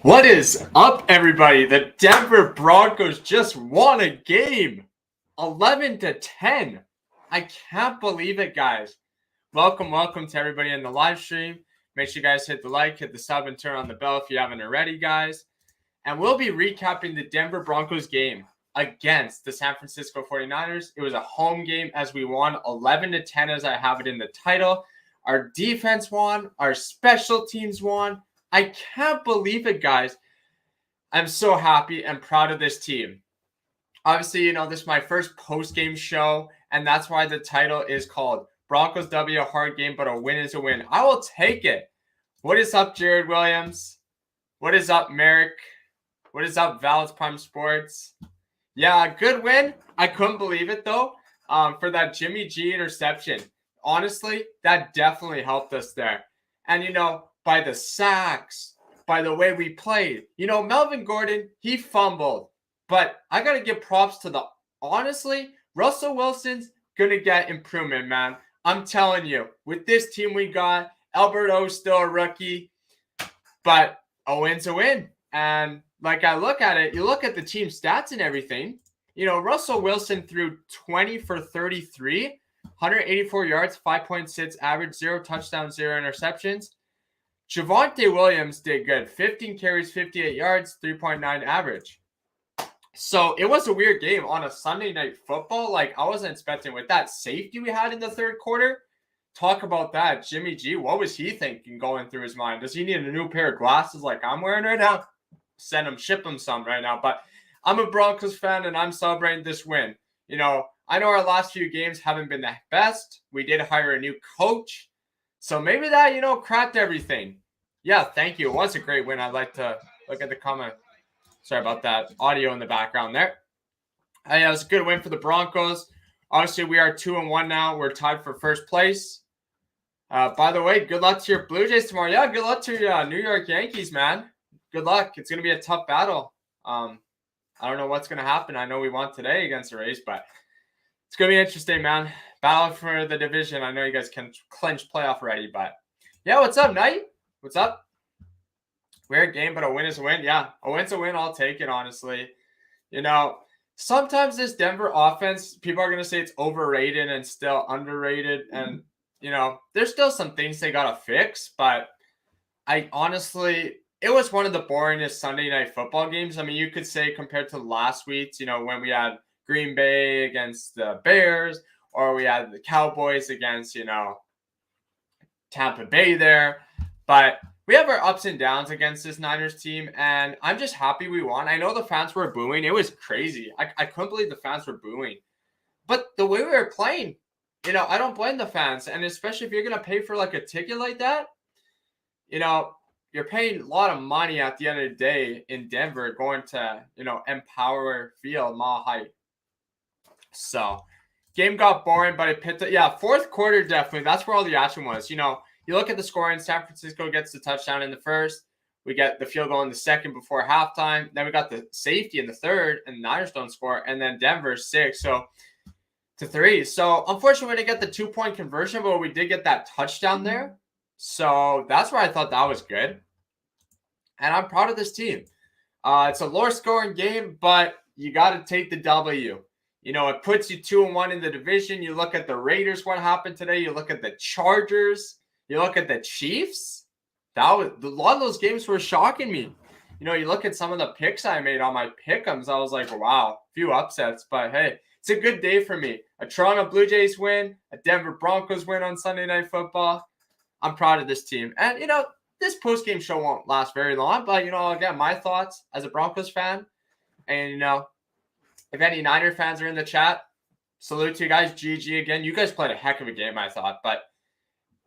What is up, everybody? The Denver Broncos just won a game, 11-10. I can't believe it, guys. Welcome to everybody in the live stream. Make sure you guys hit the like, hit the sub, and turn on the bell if you haven't already, guys. And we'll be recapping the Denver Broncos game against the San Francisco 49ers. It was a home game as we won 11-10, as I have it in the title. Our defense won. Our special teams won. I can't believe it, guys. I'm so happy and proud of this team. Obviously, this is my first post-game show, and that's why the title is called Broncos W Hard Game, but a win is a win. I will take it. What is up, Jared Williams? What is up, Merrick? What is up, Val's Prime Sports? Yeah, good win. I couldn't believe it, though, for that Jimmy G interception. Honestly, that definitely helped us there. And, by the sacks, by the way we played. Melvin Gordon, he fumbled. But I got to give props to honestly, Russell Wilson's going to get improvement, man. I'm telling you, with this team we got, Alberto's still a rookie, but a win's a win. And like I look at it, you look at the team stats and everything. Russell Wilson threw 20 for 33, 184 yards, 5.6 average, 0 touchdowns, 0 interceptions. Javonte Williams did good. 15 carries, 58 yards, 3.9 average. So it was a weird game on a Sunday night football. I wasn't expecting with that safety we had in the third quarter. Talk about that. Jimmy G, what was he thinking going through his mind? Does he need a new pair of glasses like I'm wearing right now? Ship him some right now. But I'm a Broncos fan and I'm celebrating this win. I know our last few games haven't been the best. We did hire a new coach. So maybe that, cracked everything. Yeah, thank you. It was a great win. I'd like to look at the comment. Sorry about that audio in the background there. Yeah, it was a good win for the Broncos. Obviously, we are 2-1 now. We're tied for first place. By the way, good luck to your Blue Jays tomorrow. Yeah, good luck to your New York Yankees, man. Good luck. It's going to be a tough battle. I don't know what's going to happen. I know we won today against the Rays, but it's going to be interesting, man. Battle for the division. I know you guys can clinch playoff already, but yeah, what's up, Knight? What's up? Weird game, but a win is a win. Yeah, a win's a win. I'll take it, honestly. Sometimes this Denver offense, people are going to say it's overrated and still underrated. And, there's still some things they got to fix. But I honestly, it was one of the boringest Sunday night football games. I mean, you could say compared to last week's, when we had Green Bay against the Bears, or we had the Cowboys against, Tampa Bay there. But we have our ups and downs against this Niners team, and I'm just happy we won. I know the fans were booing. It was crazy. I couldn't believe the fans were booing. But the way we were playing, I don't blame the fans. And especially if you're going to pay for a ticket like that, you're paying a lot of money at the end of the day in Denver going to, Empower Field, Mile High. So game got boring, but it picked up. Yeah, fourth quarter, definitely. That's where all the action was. You look at the scoring, San Francisco gets the touchdown in the first. We get the field goal in the second before halftime. Then we got the safety in the third, and the Niners don't score. And then Denver 6-3. So unfortunately, we didn't get the 2-point conversion, but we did get that touchdown there. So that's where I thought that was good. And I'm proud of this team. It's a lower scoring game, but you got to take the W. It puts you 2-1 in the division. You look at the Raiders, what happened today. You look at the Chargers. You look at the Chiefs. A lot of those games were shocking me. You look at some of the picks I made on my pick'ems. I was like, wow, few upsets. But hey, it's a good day for me. A Toronto Blue Jays win, a Denver Broncos win on Sunday Night Football. I'm proud of this team. And, this post-game show won't last very long. But, I'll get my thoughts as a Broncos fan. And, if any Niner fans are in the chat, salute to you guys. GG again. You guys played a heck of a game, I thought. But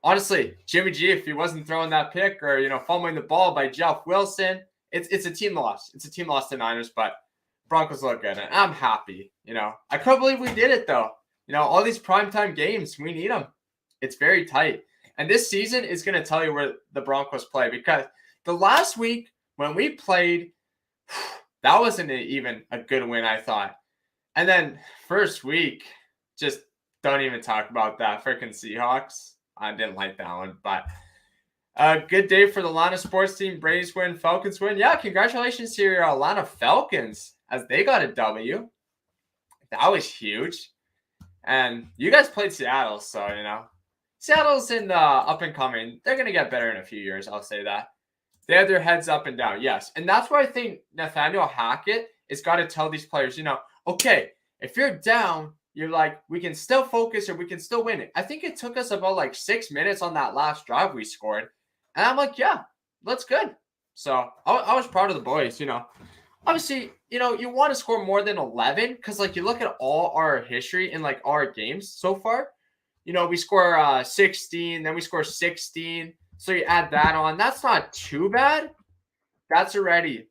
honestly, Jimmy G, if he wasn't throwing that pick or, fumbling the ball by Jeff Wilson, it's a team loss. It's a team loss to Niners, but Broncos look good. And I'm happy. I couldn't believe we did it, though. All these primetime games, we need them. It's very tight. And this season is going to tell you where the Broncos play, because the last week when we played, that wasn't even a good win, I thought. And then first week, just don't even talk about that. Freaking Seahawks. I didn't like that one. But Good day for the Atlanta sports team. Braves win, Falcons win. Yeah, congratulations to your Atlanta Falcons as they got a W. That was huge. And you guys played Seattle, so, Seattle's in up and coming. They're going to get better in a few years, I'll say that. They have their heads up and down, yes. And that's where I think Nathaniel Hackett has got to tell these players, okay, if you're down, you're like, we can still focus or we can still win it. I think it took us about 6 minutes on that last drive we scored. And I'm like, yeah, that's good. So I was proud of the boys, Obviously, you want to score more than 11 because, you look at all our history in, our games so far. We score 16, then we score 16. So you add that on. That's not too bad. That's already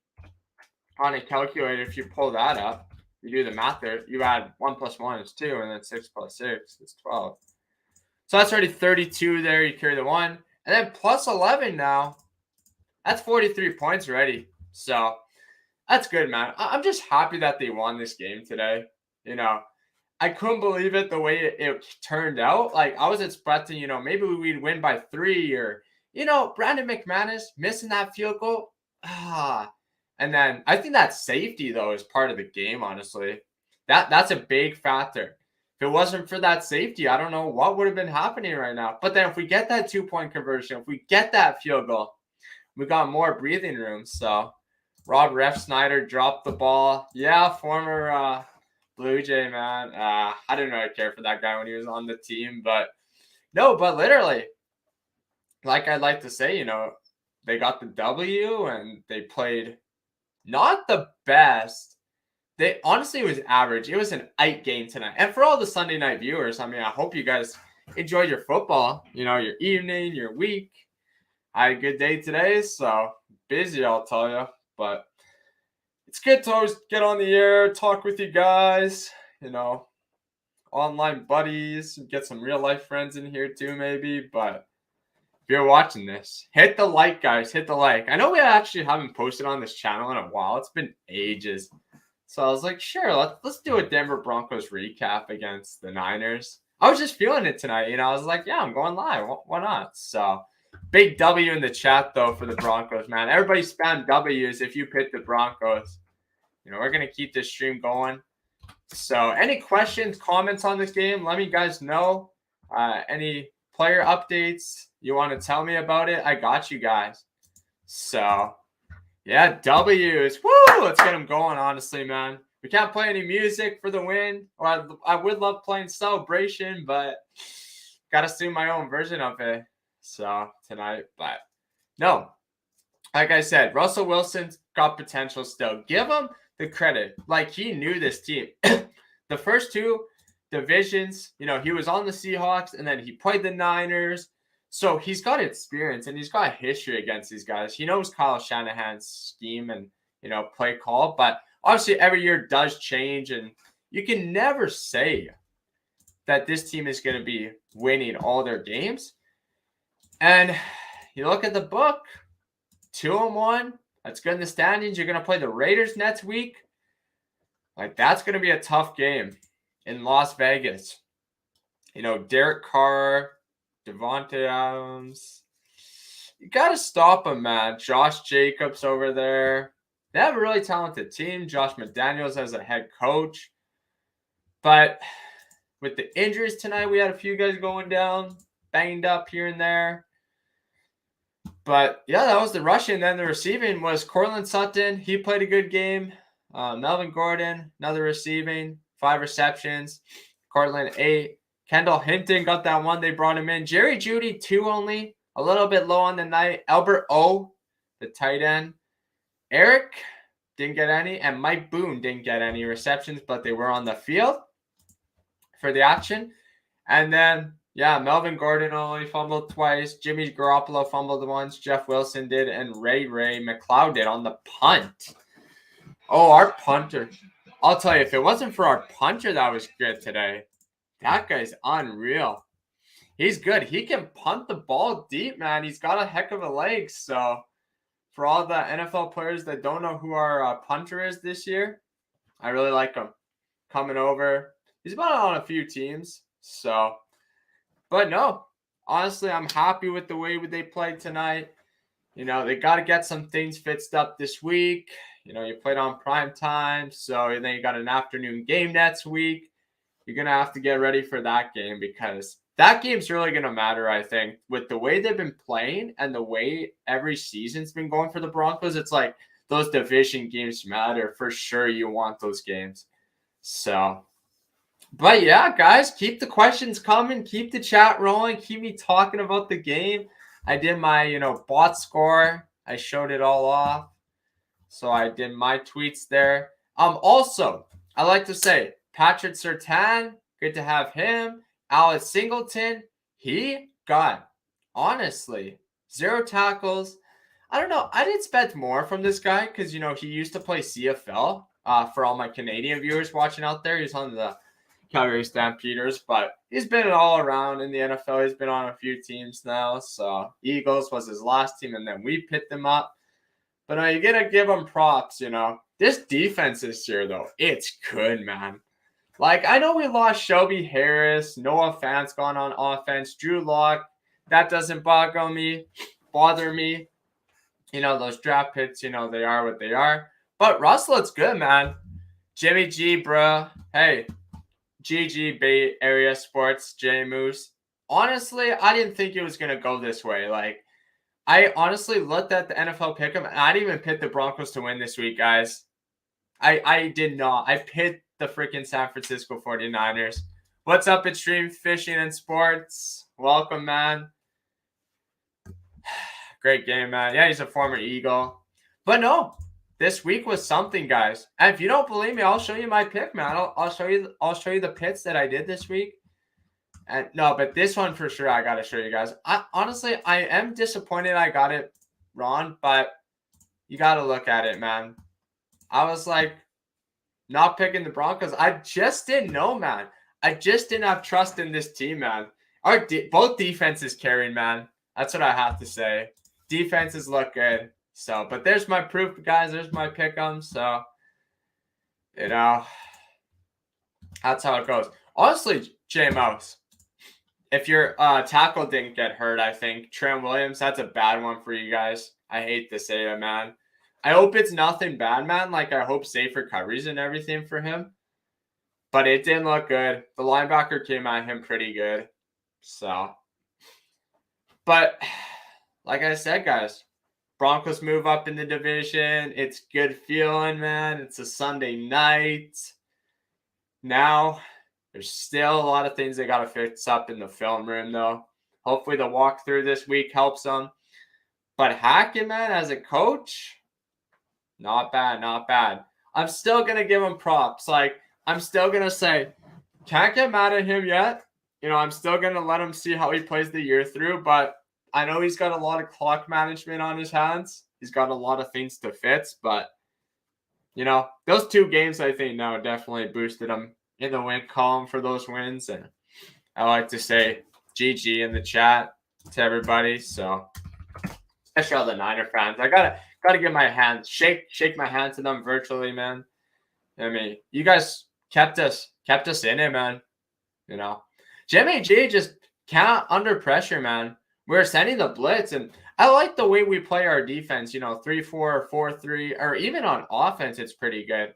on a calculator. If you pull that up, you do the math there. You add 1 + 1 is 2, and then 6 + 6 is 12. So that's already 32 there. You carry the 1. And then plus 11 now. That's 43 points already. So that's good, man. I'm just happy that they won this game today. I couldn't believe it the way it turned out. I was expecting, maybe we'd win by 3 or, Brandon McManus missing that field goal. And then I think that safety, though, is part of the game, honestly. That's a big factor. If it wasn't for that safety, I don't know what would have been happening right now. But then if we get that 2-point conversion, if we get that field goal, we got more breathing room. So Rob Refsnyder dropped the ball. Yeah, former Blue Jay, man. I didn't really care for that guy when he was on the team. But literally, like I'd like to say, they got the W and they played not the best. Honestly, it was average. It was an 8 game tonight. And for all the Sunday night viewers, I hope you guys enjoyed your football, your evening, your week. I had a good day today, so busy, I'll tell you. But it's good to always get on the air, talk with you guys, online buddies, get some real life friends in here too, maybe. But if you're watching this, hit the like, guys. Hit the like. I know we actually haven't posted on this channel in a while. It's been ages. So I was like, sure, let's do a Denver Broncos recap against the Niners. I was just feeling it tonight. I was like, yeah, I'm going live. Why not? So big W in the chat, though, for the Broncos, man. Everybody spam W's if you pick the Broncos. We're going to keep this stream going. So any questions, comments on this game, let me guys know. Any player updates you want to tell me about it, I got you guys. So yeah, W's. Woo! Let's get them going, honestly, man. We can't play any music for the win. Or I would love playing Celebration, but got to do my own version of it. So tonight, but no. Like I said, Russell Wilson's got potential still. Give him the credit. He knew this team. The first 2 divisions, he was on the Seahawks, and then he played the Niners. So he's got experience and he's got history against these guys. He knows Kyle Shanahan's scheme and, play call. But obviously every year does change. And you can never say that this team is going to be winning all their games. And you look at the book, 2-1. That's good in the standings. You're going to play the Raiders next week. That's going to be a tough game in Las Vegas. Derek Carr, Devontae Adams. You got to stop him, man. Josh Jacobs over there. They have a really talented team. Josh McDaniels as a head coach. But with the injuries tonight, we had a few guys going down, banged up here and there. But, yeah, that was the rushing. Then the receiving was Courtland Sutton. He played a good game. Melvin Gordon, another receiving, 5 receptions. Courtland, 8. Kendall Hinton got that 1. They brought him in. Jerry Jeudy, 2 only. A little bit low on the night. Albert O, the tight end. Eric didn't get any. And Mike Boone didn't get any receptions, but they were on the field for the action. And then, yeah, Melvin Gordon only fumbled twice. Jimmy Garoppolo fumbled once. Jeff Wilson did. And Ray McLeod did on the punt. Oh, our punter. I'll tell you, if it wasn't for our punter that was good today, that guy's unreal. He's good. He can punt the ball deep, man. He's got a heck of a leg. So for all the NFL players that don't know who our punter is this year, I really like him. Coming over. He's been on a few teams. So, but no, honestly, I'm happy with the way they played tonight. They got to get some things fixed up this week. You played on prime time, so then you got an afternoon game next week. You're going to have to get ready for that game because that game's really going to matter, I think. With the way they've been playing and the way every season's been going for the Broncos, it's like those division games matter. For sure, you want those games. So, but yeah, guys, keep the questions coming. Keep the chat rolling. Keep me talking about the game. I did my, bot score. I showed it all off. So I did my tweets there. Also, I like to say, Patrick Surtain, good to have him. Alex Singleton, he got, honestly, 0 tackles. I don't know. I did expect more from this guy because, he used to play CFL. For all my Canadian viewers watching out there, he's on the Calgary Stampeders, but he's been all around in the NFL. He's been on a few teams now. So Eagles was his last team, and then we picked him up. But you gotta give him props, This defense this year, though, it's good, man. Like, I know we lost Shelby Harris, Noah Fant's gone on offense, Drew Lock. That doesn't bother me. Those draft picks, they are what they are. But Russ looks good, man. Jimmy G, bro. Hey, GG Bay Area Sports, J Moose. Honestly, I didn't think it was going to go this way. Like, I honestly looked at the NFL pick'em, and I didn't even pick the Broncos to win this week, guys. I did not. I picked the freaking San Francisco 49ers. What's up, Extreme Fishing and Sports? Welcome, man. Great game, man. Yeah, he's a former Eagle. But no, this week was something, guys. And if you don't believe me, I'll show you my pick, man. I'll show you the picks that I did this week. And no, but this one for sure I gotta show you guys. I am disappointed I got it wrong, but you gotta look at it, man. I was like not picking the Broncos. I just didn't know, man. I just didn't have trust in this team, man. Both defenses carrying, man. That's what I have to say. Defenses look good. So, but there's my proof, guys. There's my pick 'em. So, that's how it goes. Honestly, J Mouse, if your tackle didn't get hurt, I think Trent Williams, that's a bad one for you guys. I hate to say it, man. I hope it's nothing bad, man. Like, I hope safe recoveries and everything for him. But it didn't look good. The linebacker came at him pretty good. So, but like I said, guys, Broncos move up in the division. It's good feeling, man. It's a Sunday night. Now, there's still a lot of things they got to fix up in the film room, though. Hopefully the walkthrough this week helps them. But Hackett, man, as a coach, not bad, not bad. I'm still going to give him props. Like, I'm still going to say, can't get mad at him yet. I'm still going to let him see how he plays the year through. But I know he's got a lot of clock management on his hands. He's got a lot of things to fix. But, those 2 games, I think, now definitely boosted him in the win column for those wins. And I like to say GG in the chat to everybody. So, especially all the Niner fans. I gotta give my hand, shake my hand to them virtually, man. I mean, you guys kept us in it, man. Jimmy G just can't under pressure, man. We're sending the blitz, and I like the way we play our defense. 3-4, 4-3, or even on offense, it's pretty good.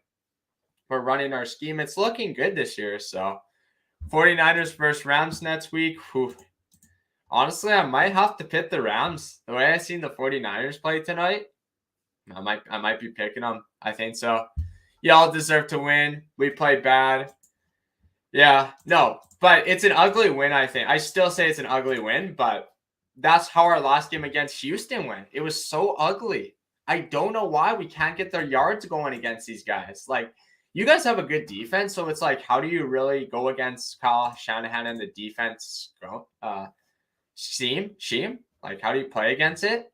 We're running our scheme. It's looking good this year. So, 49ers versus Rams next week. Whew. Honestly, I might have to pick the Rams. The way I seen the 49ers play tonight, I might be picking them. I think so. Y'all deserve to win. We played bad. Yeah, no, but it's an ugly win, I think. I still say it's an ugly win, but that's how our last game against Houston went. It was so ugly. I don't know why we can't get their yards going against these guys. Like, you guys have a good defense, so it's like, how do you really go against Kyle Shanahan and the defense scheme? Like, how do you play against it?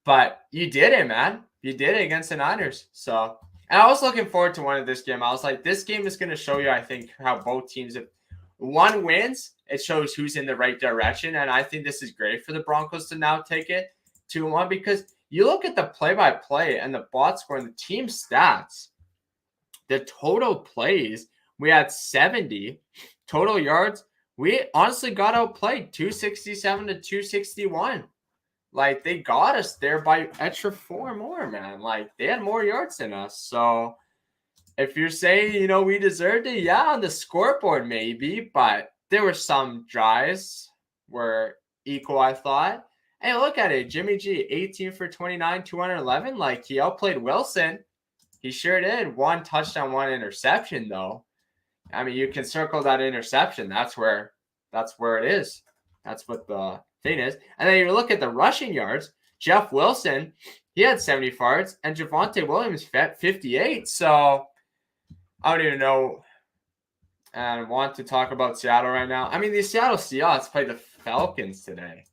But you did it, man. You did it against the Niners. So, and I was looking forward to one of this game. I was like, this game is going to show you, I think, how both teams, if one wins, it shows who's in the right direction. And I think this is great for the Broncos to now take it 2-1, because you look at the play-by-play and the box score and the team stats, the total plays, we had 70 total yards. We honestly got outplayed 267 to 261. Like, they got us there by extra 4 more, man. Like, they had more yards than us. So, if you're saying, we deserved it, yeah, on the scoreboard maybe, but there were some drives were equal, I thought. Hey, look at it. Jimmy G, 18 for 29, 211. Like, he outplayed Wilson. He sure did. 1 touchdown, 1 interception, though. I mean, you can circle that interception. That's where it is. That's what the thing is. And then you look at the rushing yards. Jeff Wilson, he had 70 yards, and Javonte Williams 58. So I don't even know and want to talk about Seattle right now. I mean, the Seattle Seahawks played the Falcons today.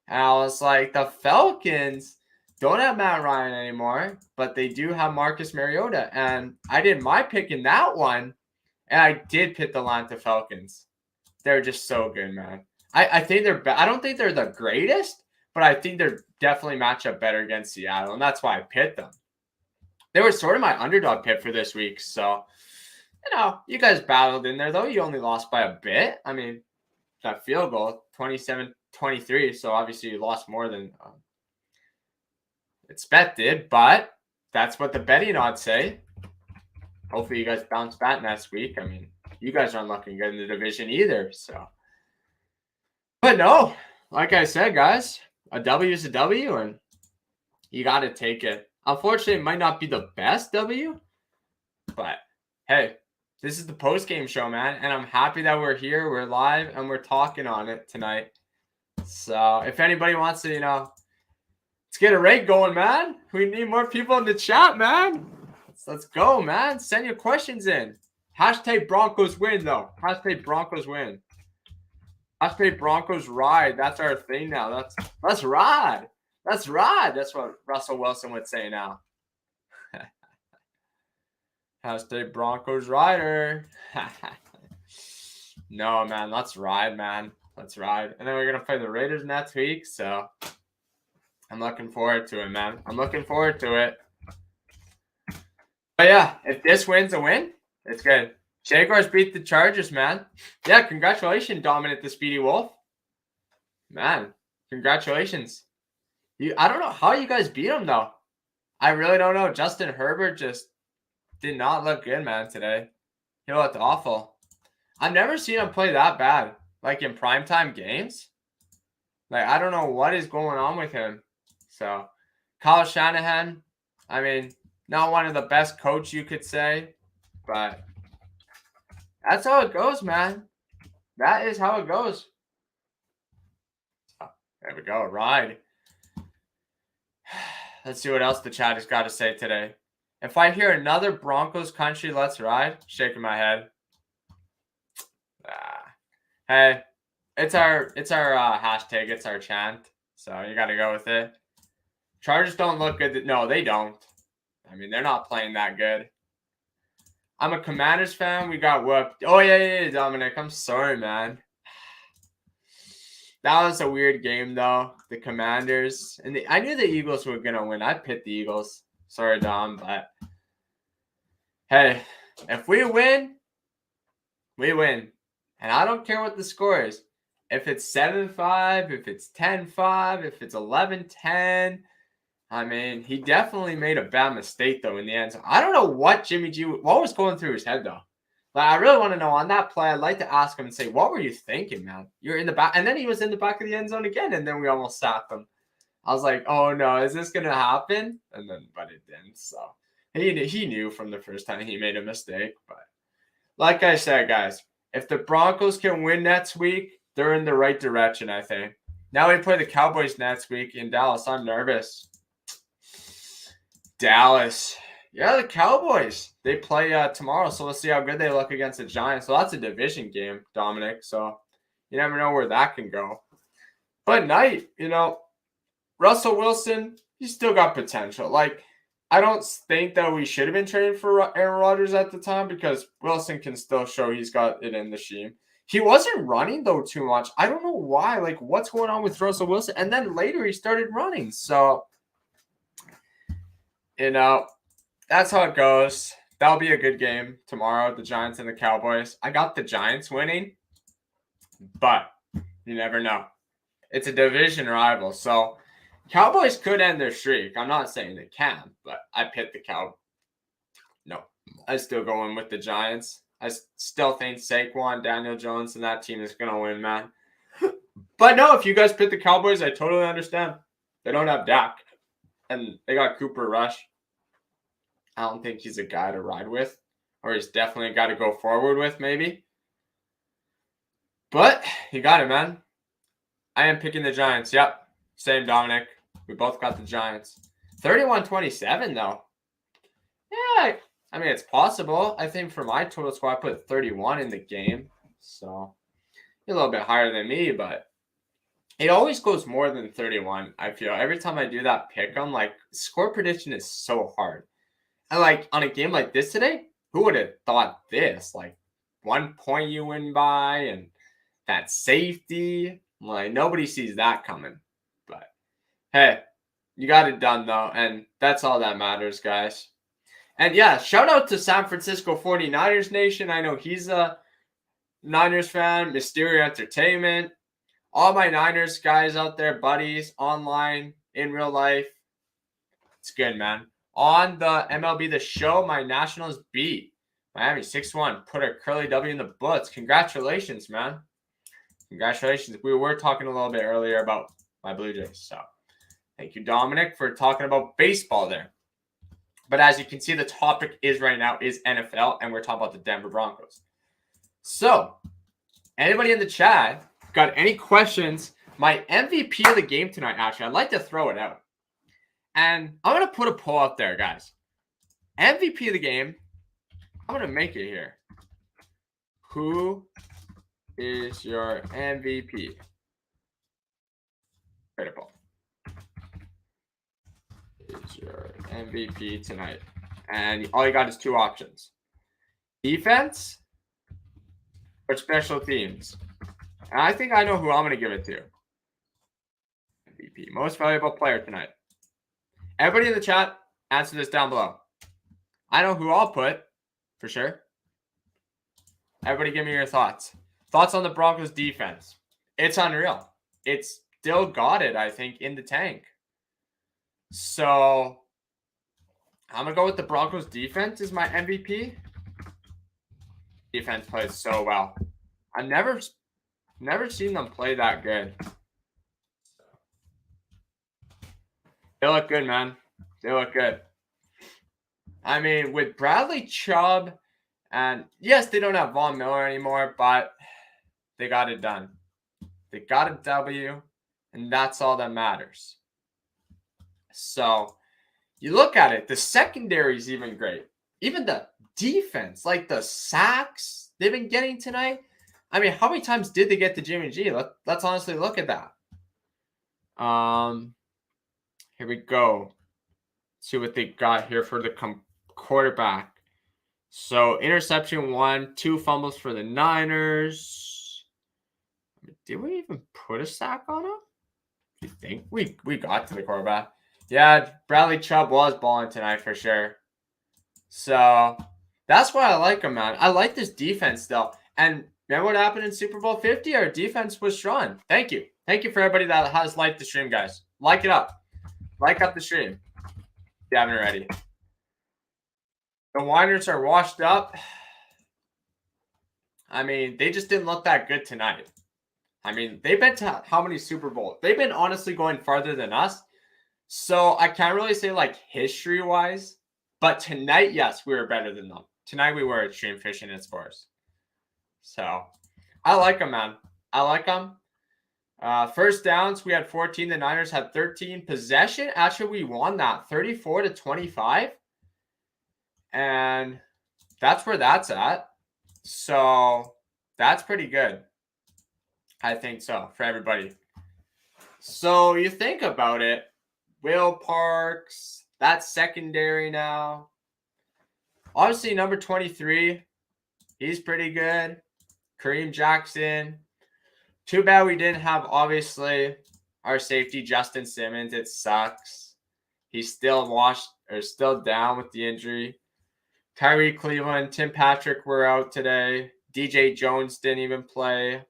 And I was like, the Falcons don't have Matt Ryan anymore, but they do have Marcus Mariota. And I did my pick in that one, and I did pick the Atlanta Falcons. They're just so good, man. I think they're I don't think they're the greatest, but I think they're definitely match up better against Seattle, and that's why I picked them. They were sort of my underdog pick for this week, so you guys battled in there, though. You only lost by a bit. I mean, that field goal, 27-23, so obviously you lost more than expected, but that's what the betting odds say. Hopefully you guys bounce back next week. I mean, you guys aren't looking good in the division either, so. But no, like I said, guys, a W is a W, and you got to take it. Unfortunately, it might not be the best W, but hey, this is the post-game show, man, and I'm happy that we're here, we're live, and we're talking on it tonight. So if anybody wants to, let's get a rate going, man. We need more people in the chat, man. Let's go, man. Send your questions in. Hashtag Broncos win, though. Hashtag Broncos win. Hashtag Broncos ride. That's our thing now. Let's ride. Let's ride. That's what Russell Wilson would say now. Hashtag Broncos rider. No, man. Let's ride, man. Let's ride. And then we're going to play the Raiders next week. So I'm looking forward to it, man. I'm looking forward to it. But yeah, if this wins a win, it's good. Jaguars beat the Chargers, man. Yeah, congratulations, Dominic the Speedy Wolf. Man, congratulations. I don't know how you guys beat him, though. I really don't know. Justin Herbert just did not look good, man, today. He looked awful. I've never seen him play that bad, like in primetime games. Like, I don't know what is going on with him. So, Kyle Shanahan, I mean, not one of the best coach you could say, but that's how it goes, man. That is how it goes. So, there we go. Ride. Let's see what else the chat has got to say today. If I hear another Broncos country, let's ride. Shaking my head. Hey, it's our hashtag. It's our chant. So you got to go with it. Chargers don't look good. No, they don't. I mean, they're not playing that good. I'm a Commanders fan. We got whooped. Oh, yeah, Dominic. I'm sorry, man. That was a weird game, though. The Commanders. And I knew the Eagles were going to win. I picked the Eagles. Sorry, Dom, but hey, if we win, we win. And I don't care what the score is. If it's 7-5, if it's 10-5, if it's 11-10, I mean, he definitely made a bad mistake, though, in the end. So I don't know what Jimmy G, what was going through his head, though. Like, I really want to know on that play. I'd like to ask him and say, what were you thinking, man? You're in the back. And then he was in the back of the end zone again, and then we almost sacked him. I was like, oh, no, is this going to happen? And then, but it didn't. So he knew from the first time he made a mistake. But like I said, guys, if the Broncos can win next week, they're in the right direction, I think. Now we play the Cowboys next week in Dallas. I'm nervous. Dallas. Yeah, the Cowboys. They play tomorrow, so let's see how good they look against the Giants. So that's a division game, Dominic. So you never know where that can go. But Knight, Russell Wilson, he's still got potential. Like, I don't think that we should have been trading for Aaron Rodgers at the time because Wilson can still show he's got it in the sheen. He wasn't running, though, too much. I don't know why. Like, what's going on with Russell Wilson? And then later he started running. So, that's how it goes. That'll be a good game tomorrow, the Giants and the Cowboys. I got the Giants winning. but you never know. It's a division rival, so Cowboys could end their streak. I'm not saying they can, but I picked the Cowboys. No, I still go in with the Giants. I still think Saquon, Daniel Jones, and that team is going to win, man. But no, if you guys pick the Cowboys, I totally understand. They don't have Dak, and they got Cooper Rush. I don't think he's a guy to ride with, or he's definitely a guy to go forward with, maybe. But you got it, man. I am picking the Giants. Yep. Same, Dominic. We both got the Giants. 31-27, though. Yeah, I mean, it's possible. I think for my total score, I put 31 in the game. So, you're a little bit higher than me, but it always goes more than 31, I feel. Every time I do that pick, I'm like, score prediction is so hard. And, like, on a game like this today, who would have thought this? Like, 1 point you win by and that safety. Like, nobody sees that coming. But, hey, you got it done, though. And that's all that matters, guys. And, yeah, shout out to San Francisco 49ers Nation. I know he's a Niners fan. Mysterio Entertainment. All my Niners guys out there, buddies, online, in real life. It's good, man. On the MLB The Show, my Nationals beat Miami 6-1. Put a curly W in the books. Congratulations, man. Congratulations. We were talking a little bit earlier about my Blue Jays. So thank you, Dominic, for talking about baseball there. But as you can see, the topic right now is NFL, and we're talking about the Denver Broncos. So anybody in the chat got any questions? My MVP of the game tonight, actually, I'd like to throw it out. And I'm going to put a poll out there, guys. MVP of the game, I'm going to make it here. Who is your MVP? Critical. Is your MVP tonight? And all you got is 2 options. Defense or special teams? And I think I know who I'm going to give it to. MVP. Most valuable player tonight. Everybody in the chat, answer this down below. I know who I'll put, for sure. Everybody give me your thoughts. Thoughts on the Broncos defense. It's unreal. It's still got it, I think, in the tank. So, I'm going to go with the Broncos defense as my MVP. Defense plays so well. I've never seen them play that good. They look good, man. They look good. I mean, with Bradley Chubb, and yes, they don't have Von Miller anymore, but they got it done. They got a W, and that's all that matters. So, you look at it, the secondary is even great. Even the defense, like the sacks they've been getting tonight. I mean, how many times did they get to Jimmy G? Let's honestly look at that. Here we go. See what they got here for the quarterback. So, interception 1, 2 fumbles for the Niners. Did we even put a sack on him? You think we got to the quarterback? Yeah, Bradley Chubb was balling tonight for sure. So, that's why I like him, man. I like this defense, though. And remember what happened in Super Bowl 50? Our defense was strong. Thank you. Thank you for everybody that has liked the stream, guys. Like it up. Like up the stream if you haven't already. The Niners are washed up. I mean, they just didn't look that good tonight. I mean, they've been to how many Super Bowls? They've been honestly going farther than us. So I can't really say like history-wise. But tonight, yes, we were better than them. Tonight we were extreme fishing and sports. So I like them, man. I like them. First downs, we had 14. The Niners had 13. Possession, actually, we won that 34-25. And that's where that's at. So that's pretty good. I think so for everybody. So you think about it. Will Parks, that's secondary now. Obviously, number 23, he's pretty good. Kareem Jackson. Too bad we didn't have, obviously, our safety, Justin Simmons. It sucks. He's still still down with the injury. Tyree Cleveland, Tim Patrick were out today. DJ Jones didn't even play.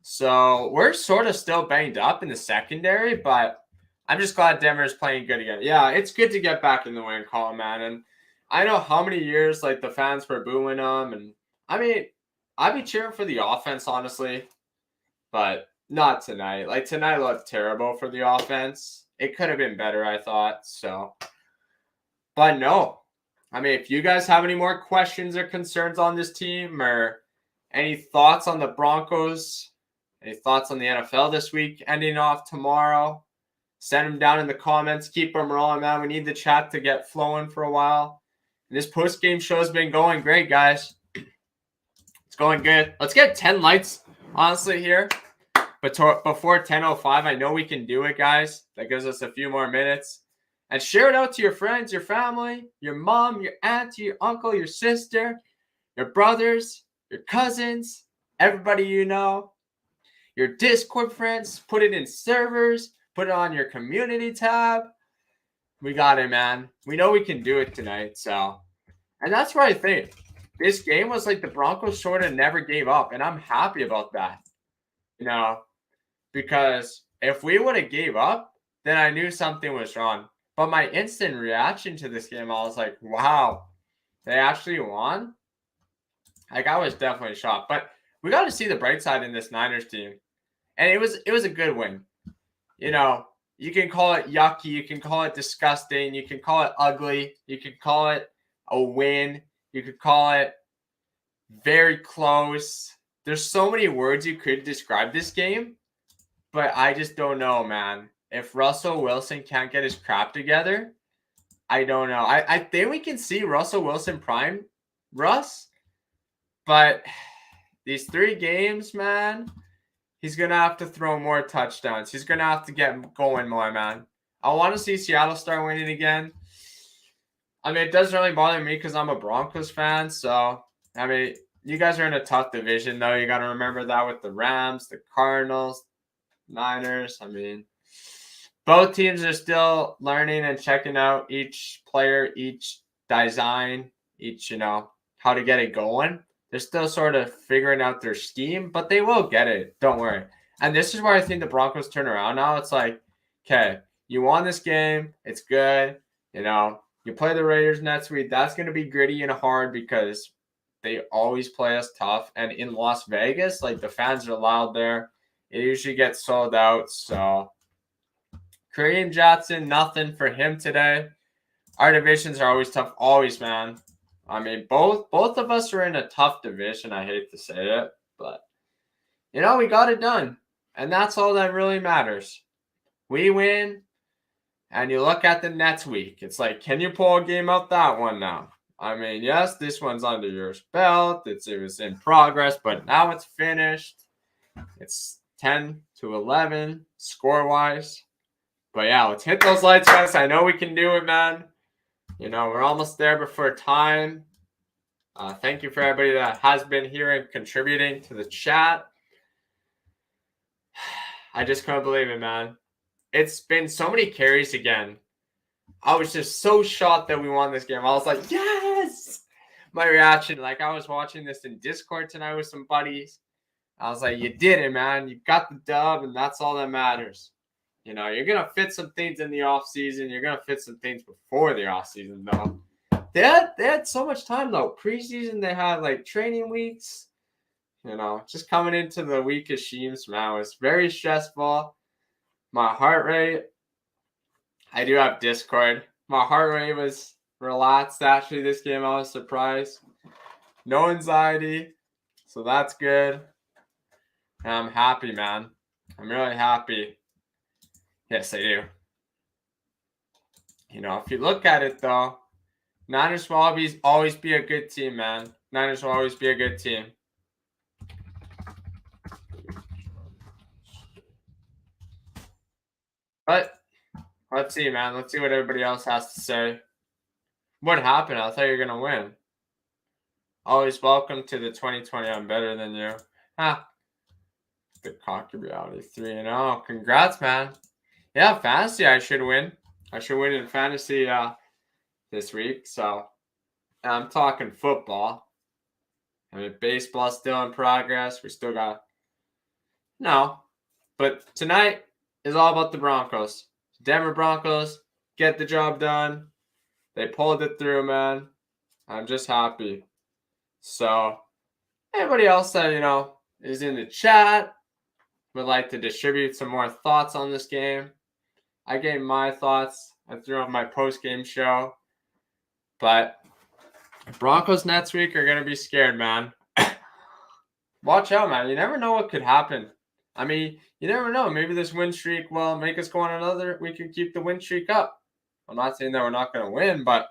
So we're sort of still banged up in the secondary, but I'm just glad Denver's playing good again. Yeah, it's good to get back in the win column, man. And I know how many years like the fans were booing them, and I mean, I'd be cheering for the offense, honestly, but not tonight. Like tonight looked terrible for the offense. It could have been better, I thought. So, but no. I mean, if you guys have any more questions or concerns on this team or any thoughts on the Broncos, any thoughts on the NFL this week ending off tomorrow, send them down in the comments. Keep them rolling, man. We need the chat to get flowing for a while. And this post-game show has been going great, guys. It's going good. Let's get 10 likes, honestly, here. But before 10:05, I know we can do it, guys. That gives us a few more minutes. And share it out to your friends, your family, your mom, your aunt, your uncle, your sister, your brothers, your cousins, everybody you know, your Discord friends. Put it in servers. Put it on your community tab. We got it, man. We know we can do it tonight. So, and that's what I think. This game was like the Broncos sort of never gave up, and I'm happy about that. You know, because if we would have gave up, then I knew something was wrong. But my instant reaction to this game, I was like, wow, they actually won? Like, I was definitely shocked. But we got to see the bright side in this Niners team. And it was a good win. You know, you can call it yucky. You can call it disgusting. You can call it ugly. You can call it a win. You could call it very close. There's so many words you could describe this game. But I just don't know, man. If Russell Wilson can't get his crap together, I don't know. I think we can see Russell Wilson prime Russ, but these 3 games, man, he's going to have to throw more touchdowns. He's going to have to get going more, man. I want to see Seattle start winning again. I mean, it doesn't really bother me because I'm a Broncos fan. So, I mean, you guys are in a tough division, though. You got to remember that with the Rams, the Cardinals, Niners. I mean, both teams are still learning and checking out each player, each design, each, how to get it going. They're still sort of figuring out their scheme, but they will get it. Don't worry. And this is where I think the Broncos turn around now. It's like, okay, you won this game. It's good. You play the Raiders next week. That's going to be gritty and hard because they always play us tough. And in Las Vegas, like the fans are loud there. It usually gets sold out. So Kareem Jackson, nothing for him today. Our divisions are always tough. Always, man. I mean, both of us are in a tough division. I hate to say it, but we got it done. And that's all that really matters. We win, and you look at the next week. It's like, can you pull a game out that one now? I mean, yes, this one's under your belt. It was in progress, but now it's finished. It's 10-11 score-wise. But yeah, let's hit those lights, guys. I know we can do it, man. We're almost there before time. Thank you for everybody that has been here and contributing to the chat. I just couldn't believe it, man. It's been so many carries again. I was just so shocked that we won this game. I was like, yes! My reaction, like I was watching this in Discord tonight with some buddies. I was like, you did it, man. You got the dub, and that's all that matters. You're going to fit some things in the offseason. You're going to fit some things before the offseason, though. They had so much time, though. Preseason, they had, like, training weeks. Just coming into the week of Sheems, man, was very stressful. My heart rate, I do have Discord. My heart rate was relaxed, actually, this game. I was surprised. No anxiety, so that's good. And I'm happy, man. I'm really happy. Yes, I do. If you look at it, though, Niners will always be a good team, man. Niners will always be a good team. But let's see, man. Let's see what everybody else has to say. What happened? I thought you were going to win. Always welcome to the 2020 I'm better than you. The cocky reality 3-0. Congrats, man. Yeah, fantasy, I should win. I should win in fantasy this week. So I'm talking football. I mean, baseball's still in progress. We still got, No. But tonight is all about the Broncos. Denver Broncos get the job done. They pulled it through, man. I'm just happy. So, anybody else that, is in the chat would like to distribute some more thoughts on this game. I gave my thoughts. I threw up my post-game show. But Broncos next week are going to be scared, man. Watch out, man. You never know what could happen. I mean, you never know. Maybe this win streak will make us go on another. We could keep the win streak up. I'm not saying that we're not going to win, but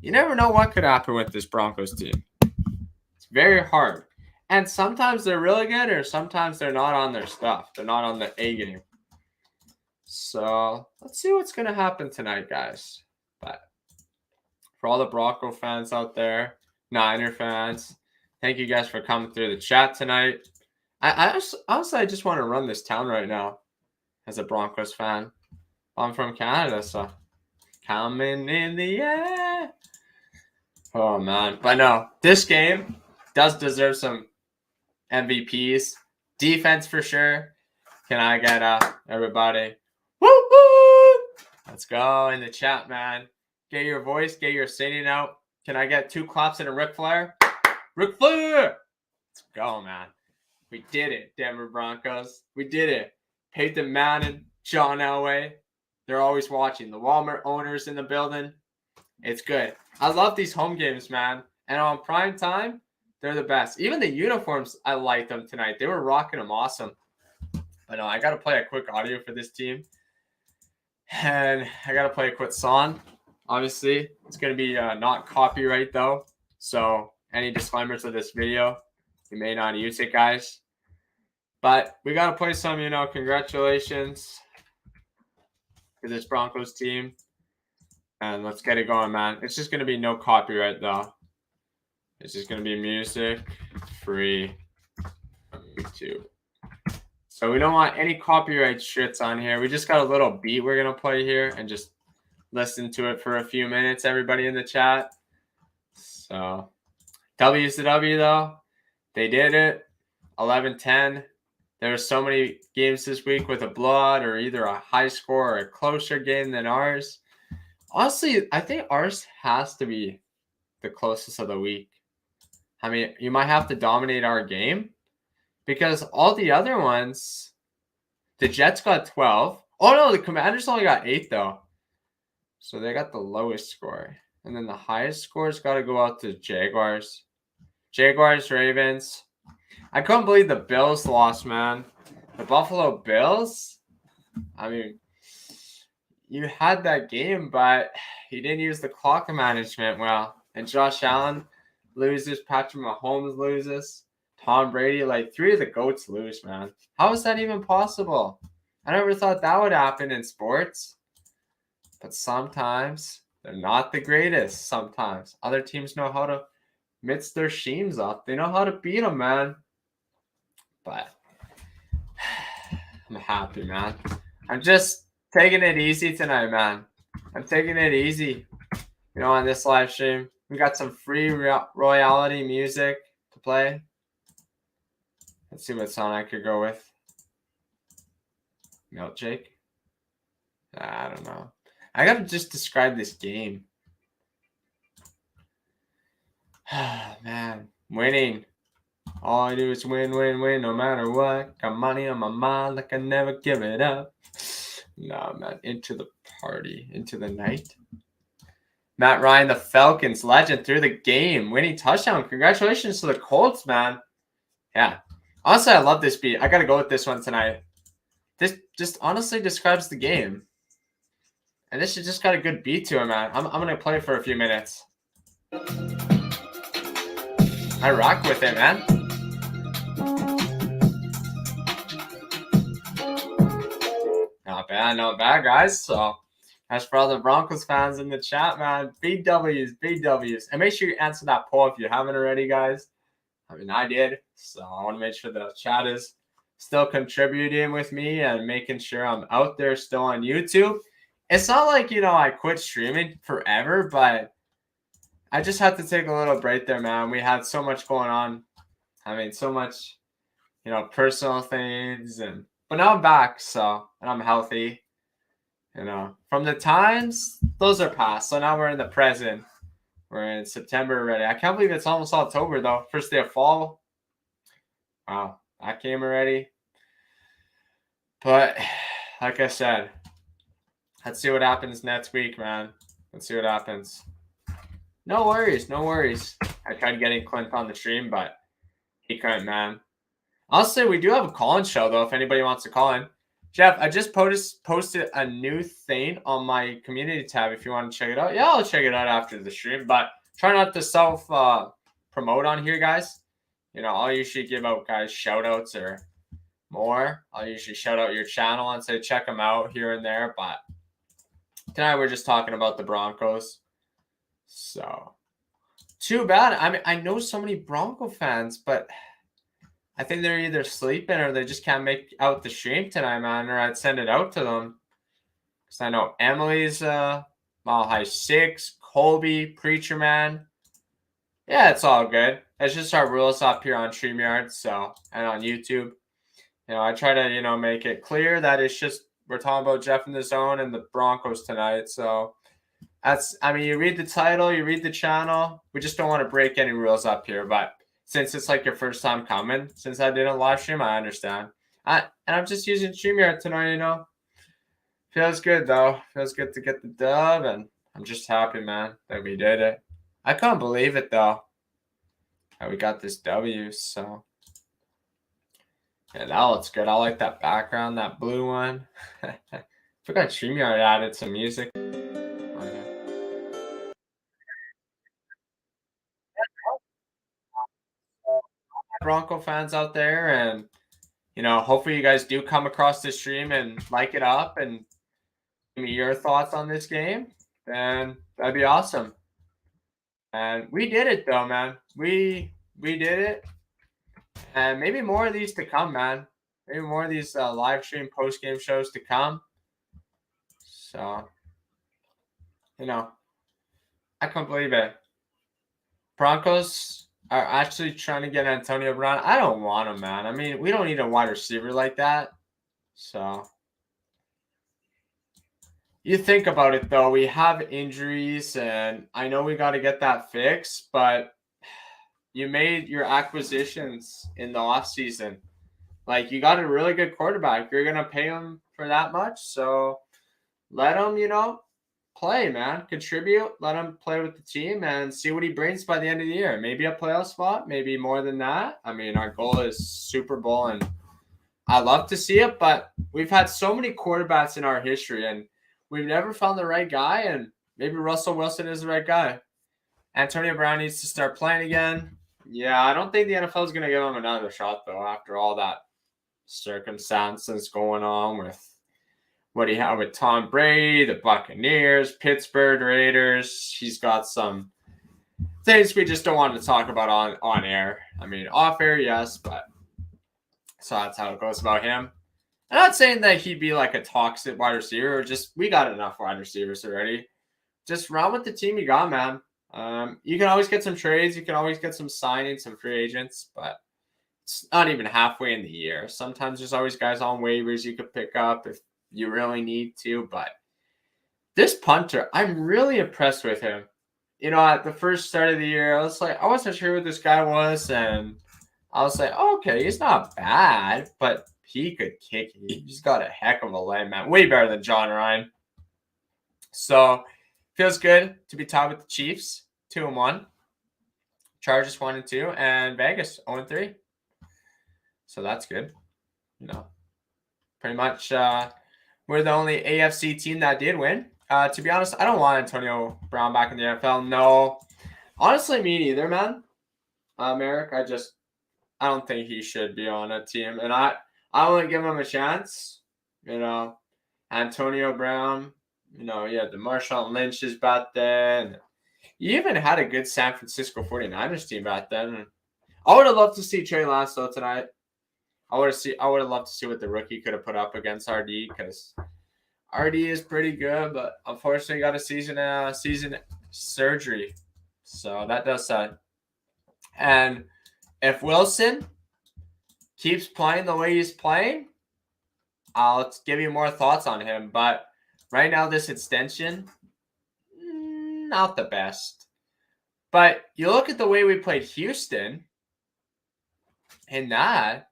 you never know what could happen with this Broncos team. It's very hard. And sometimes they're really good, or sometimes they're not on their stuff. They're not on the A game. So let's see what's going to happen tonight, guys. But for all the Bronco fans out there, Niner fans, thank you guys for coming through the chat tonight. I honestly just want to run this town right now as a Broncos fan. I'm from Canada, so coming in the air. Oh, man. But no, this game does deserve some MVPs. Defense for sure. Can I get everybody? Woo woo! Let's go in the chat, man. Get your voice, get your singing out. Can I get 2 claps and a Ric Flair? Ric Flair! Let's go, man. We did it, Denver Broncos. We did it. Peyton Manning, John Elway. They're always watching. The Walmart owners in the building. It's good. I love these home games, man. And on prime time, they're the best. Even the uniforms, I like them tonight. They were rocking them awesome. But no, I got to play a quick audio for this team. And I got to play a quick song. Obviously, it's going to be not copyright, though. So any disclaimers of this video, you may not use it, guys. But we got to play some, congratulations to this Broncos team. And let's get it going, man. It's just going to be no copyright, though. It's just going to be music free on YouTube. So we don't want any copyright shits on here. We just got a little beat we're going to play here and just listen to it for a few minutes, everybody in the chat. So W's to W, though. They did it. 11-10. There were so many games this week with a blowout or either a high score or a closer game than ours. Honestly, I think ours has to be the closest of the week. I mean, you might have to dominate our game because all the other ones, the Jets got 12. Oh, no, the Commanders only got 8, though. So they got the lowest score. And then the highest scores got to go out to Jaguars. Jaguars, Ravens. I couldn't believe the Bills lost, man. The Buffalo Bills, I mean, you had that game, but you didn't use the clock management well. And Josh Allen loses. Patrick Mahomes loses. Tom Brady, like 3 of the GOATs lose, man. How is that even possible? I never thought that would happen in sports. But sometimes they're not the greatest. Sometimes other teams know how to mix their schemes up. They know how to beat them, man. But I'm happy, man. I'm just taking it easy tonight, man. I'm taking it easy. On this live stream, we got some free royalty music to play. Let's see what song I could go with. Milkshake? I don't know. I gotta just describe this game. Man, winning. All I do is win, win, win, no matter what. Got money on my mind like I never give it up. Nah, man, into the party, into the night. Matt Ryan, the Falcons legend through the game, winning touchdown. Congratulations to the Colts, man. Yeah. Honestly, I love this beat. I got to go with this one tonight. This just honestly describes the game. And this just got a good beat to it, man. I'm going to play it for a few minutes. I rock with it, man. Not bad, guys. So, as for all the Broncos fans in the chat, man, BWs. And make sure you answer that poll if you haven't already, guys. I mean, I did. So, I want to make sure the chat is still contributing with me and making sure I'm out there still on YouTube. It's not like, I quit streaming forever, but I just had to take a little break there, man. We had so much going on. I mean, so much personal things, but now I'm back, and I'm healthy. From the times, those are past. So now we're in the present. We're in September already. I can't believe it's almost October though. First day of fall. Wow, that came already. But like I said, let's see what happens next week, man. Let's see what happens. No worries, no worries. I tried getting Clint on the stream, but he couldn't, man. I'll say we do have a call-in show though, if anybody wants to call in. Jeff, I just posted a new thing on my community tab if you want to check it out. Yeah, I'll check it out after the stream, but try not to self-promote on here, guys. I'll usually give out guys shout-outs or more. I'll usually shout out your channel and say check them out here and there, but tonight we're just talking about the Broncos. So, too bad. I mean, I know so many Bronco fans, but I think they're either sleeping or they just can't make out the stream tonight, man, or I'd send it out to them. Because I know Emily's Mile High 6, Colby, Preacher Man. Yeah, it's all good. It's just our rules up here on StreamYard, and on YouTube. I try to, make it clear that it's just we're talking about Jeff in the Zone and the Broncos tonight. So you read the title, you read the channel. We just don't want to break any rules up here, but since it's like your first time coming, since I didn't live stream, I understand. And I'm just using StreamYard tonight, Feels good, though. Feels good to get the dub, and I'm just happy, man, that we did it. I can't believe it, though, that we got this W, so. Yeah, that looks good. I like that background, that blue one. Forgot StreamYard added some music. Bronco fans out there, and hopefully you guys do come across this stream and like it up and give me your thoughts on this game, then that'd be awesome. And we did it though, man. We did it, and maybe more of these to come, man. Maybe more of these live stream post game shows to come. So I can't believe it. Broncos are actually trying to get Antonio Brown. I don't want him, man. I mean, we don't need a wide receiver like that. So you think about it, though. We have injuries, and I know we got to get that fixed, but you made your acquisitions in the offseason. Like, you got a really good quarterback. You're going to pay him for that much, so let him, play, man. Contribute. Let him play with the team and see what he brings by the end of the year. Maybe a playoff spot, maybe more than that. I mean, our goal is Super Bowl, and I love to see it, but we've had so many quarterbacks in our history, and we've never found the right guy, and maybe Russell Wilson is the right guy. Antonio Brown needs to start playing again. Yeah, I don't think the NFL is going to give him another shot, though, after all that circumstances going on with what he had with Tom Brady, the Buccaneers, Pittsburgh Raiders. He's got some things we just don't want to talk about on air. I mean, off air, yes, but so that's how it goes about him. I'm not saying that he'd be like a toxic wide receiver, or just we got enough wide receivers already. Just run with the team you got, man. You can always get some trades. You can always get some signings, some free agents, but it's not even halfway in the year. Sometimes there's always guys on waivers you could pick up if you really need to, but this punter, I'm really impressed with him. At the first start of the year, I wasn't sure what this guy was, and I was like, oh, okay, he's not bad, but he could kick. He's got a heck of a leg, man. Way better than John Ryan. So, feels good to be tied with the Chiefs, 2-1. Chargers 1-2, and Vegas 0-3. So that's good. Pretty much we're the only AFC team that did win. To be honest, I don't want Antonio Brown back in the NFL. No. Honestly, me neither, man. Eric, I don't think he should be on a team. And I wouldn't give him a chance. Antonio Brown, you had the Marshawn Lynch's back then. You even had a good San Francisco 49ers team back then. I would have loved to see Trey Lance though tonight. I would have loved to see what the rookie could have put up against RD, because RD is pretty good, but unfortunately got a season surgery. So that does suck. And if Wilson keeps playing the way he's playing, I'll give you more thoughts on him. But right now, this extension, not the best. But you look at the way we played Houston, and that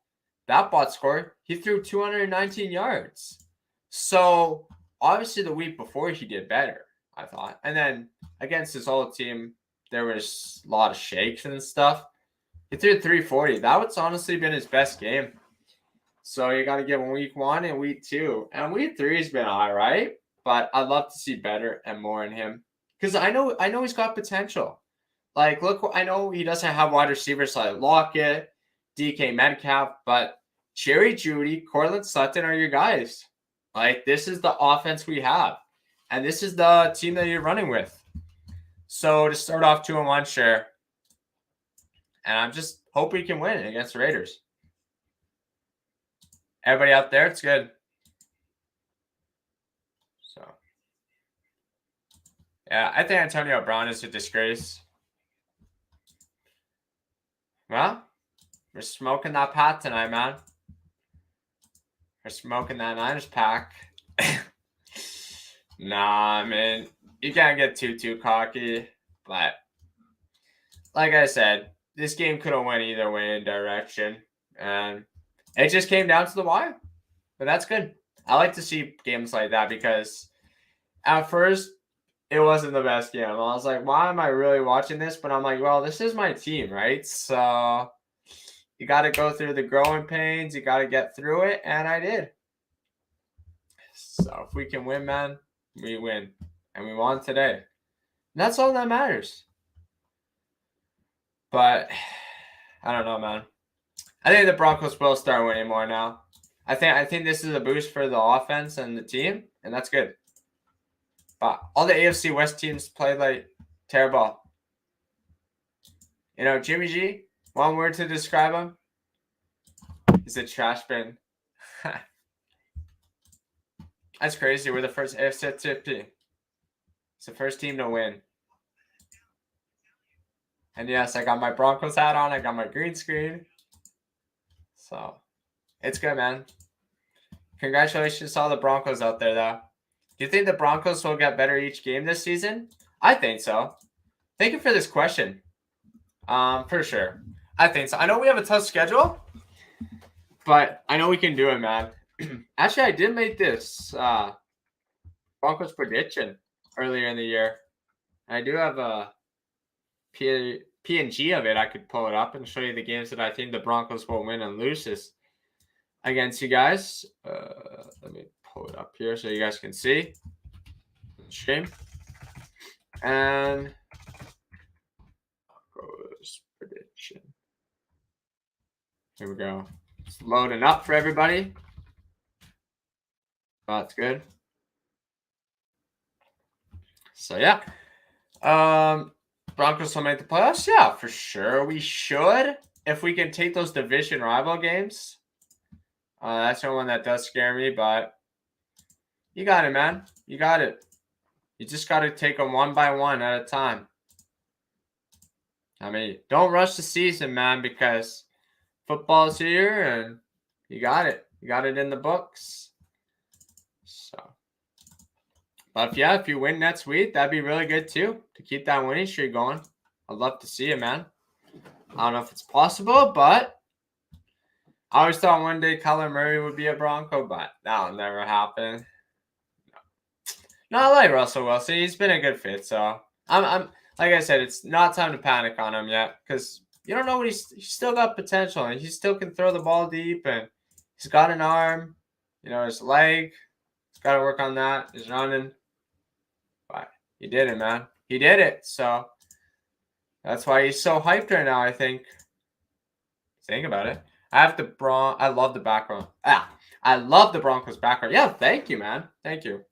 box score, he threw 219 yards. So obviously the week before he did better, I thought. And then against his old team, there was a lot of shakes and stuff. He threw 340. That was honestly been his best game. So you got to give him week 1 and week 2. And week 3 has been all right. But I'd love to see better and more in him. Because I know he's got potential. Like, look, I know he doesn't have wide receivers like Lockett, DK Metcalf, but Jerry Jeudy, Cortland Sutton are your guys. Like, this is the offense we have. And this is the team that you're running with. So to start off 2-1, sure. And I just hope we can win against the Raiders. Everybody out there, it's good. So, yeah, I think Antonio Brown is a disgrace. Well, we're smoking that pot tonight, man. We're smoking that Niners pack. Nah, man. You can't get too cocky. But, like I said, this game could have went either way in direction. And it just came down to the wire. But that's good. I like to see games like that because at first, it wasn't the best game. I was like, why am I really watching this? But I'm like, well, this is my team, right? So you got to go through the growing pains. You got to get through it. And I did. So if we can win, man, we win. And we won today. And that's all that matters. But I don't know, man. I think the Broncos will start winning more now. I think this is a boost for the offense and the team. And that's good. But all the AFC West teams played like terrible. You know, Jimmy G, one word to describe him, he's a trash bin. That's crazy. We're the first AFC team. It's the first team to win. And yes, I got my Broncos hat on. I got my green screen. So, it's good, man. Congratulations to all the Broncos out there, though. Do you think the Broncos will get better each game this season? I think so. Thank you for this question. For sure. I think so. I know we have a tough schedule, but I know we can do it, man. Actually, I did make this Broncos prediction earlier in the year. I do have a PNG of it. I could pull it up and show you the games that I think the Broncos will win and lose against you guys. Let me pull it up here so you guys can see. Shame. And Broncos prediction. Here we go. It's loading up for everybody. Oh, that's good. So yeah. Broncos will make the playoffs? Yeah, for sure. We should. If we can take those division rival games. That's the one that does scare me, but you got it, man. You got it. You just got to take them one by one at a time. I mean, don't rush the season, man, because football's here and you got it. You got it in the books. So, but if you win next week, that'd be really good too, to keep that winning streak going. I'd love to see it, man. I don't know if it's possible, but I always thought one day Kyler Murray would be a Bronco, but that'll never happen. No, I like Russell Wilson. He's been a good fit, so I'm like I said, it's not time to panic on him yet because you don't know what he's still got potential and he still can throw the ball deep and he's got an arm, his leg. He's got to work on that. He's running, but he did it, man. He did it. So that's why he's so hyped right now. I think. Think about it. I love the background. I love the Broncos background. Yeah, thank you, man. Thank you.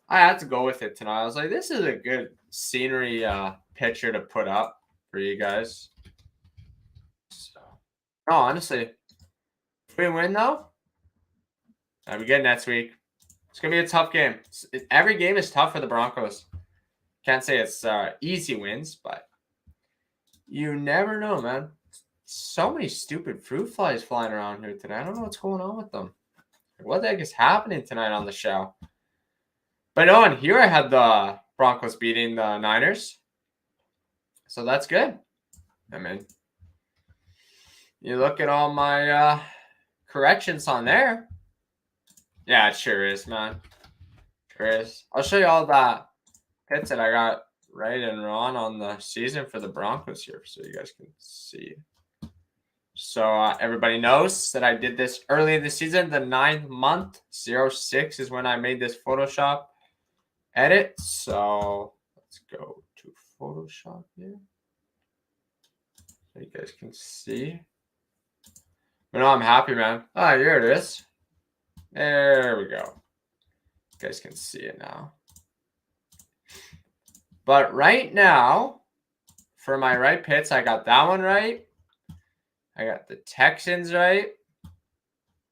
I had to go with it tonight. I was like, this is a good scenery picture to put up for you guys. So, no, honestly, if we win, though, that'll be good next week. It's going to be a tough game. Every game is tough for the Broncos. Can't say it's easy wins, but you never know, man. So many stupid fruit flies flying around here today. I don't know what's going on with them. What the heck is happening tonight on the show? But no, and here I had the Broncos beating the Niners. So that's good. I mean, you look at all my corrections on there. Yeah, it sure is, man. Sure is. I'll show you all the hits that I got right and wrong on the season for the Broncos here so you guys can see. So everybody knows that I did this early in the season. The 9th month, 06 is when I made this Photoshop edit. So let's go to Photoshop here. So you guys can see. But no, I'm happy, man. Oh, here it is. There we go. You guys can see it now. But right now, for my right pits, I got that one right. I got the Texans right.